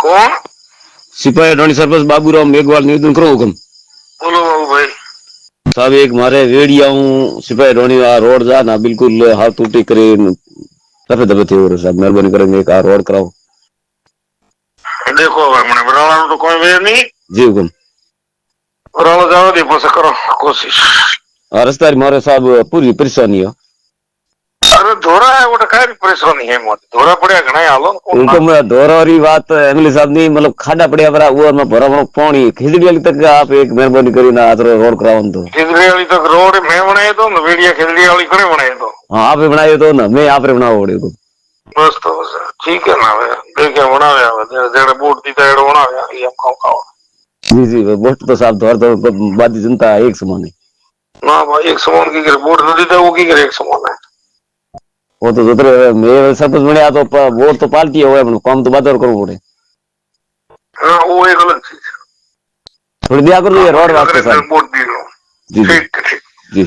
कौन? सिपाही अडवाणी सरपंच बाबूराव मेघवाल निवेदन करो हुकम। बोलो बाबू भाई। साहब एक मारे वेड़िया हूँ सिपाही अडवाणी रोड जा ना बिल्कुल हाथ टूटी करे दबे दबे थे और साहब मेहरबानी करेंगे एक रोड कराओ। देखो मैंने बराला तो कोई वे नहीं जी हुकम। बराला जाओ दी पोसे करो कोशिश। रास्ता मारे साहब पूरी परेशानी है। अरे धोरा है वो काय परेशानी है मोती धोरा पड़िया घना हालो हुकम धोरा री बात एमएलए साहब नहीं मतलब खाड़ा पड़िया पर वो में भरा भरा पानी खिजड़ी वाली तक आप एक मेहरबानी करी ना आतरो रोड कराओ तो। खिजड़ी वाली तक रोड मैं बनाए तो ना वीडियो खिजड़ी वाली करे बनाए तो। हाँ आप बनाए तो ना मैं आप बनाओ ओडे को। बस तो बस ठीक है ना वे देखे बनावे आवे जेड़े बोट दी तेड़े बनावे ये हम खाओ। जी जी बोट तो साहब धोर तो बादी जनता एक समान है। ना भाई एक समान की करे बोट दी तो वो की करे एक समान है। वो तो दूसरे मैं सरपंच बने तो वोट तो पार्टी हो गया काम तो बात और करो पड़े। हाँ वो एक अलग चीज थोड़ी दिया करो ये रोड वास्ते साहब। बोट दी लो जी ठीक ठीक जी।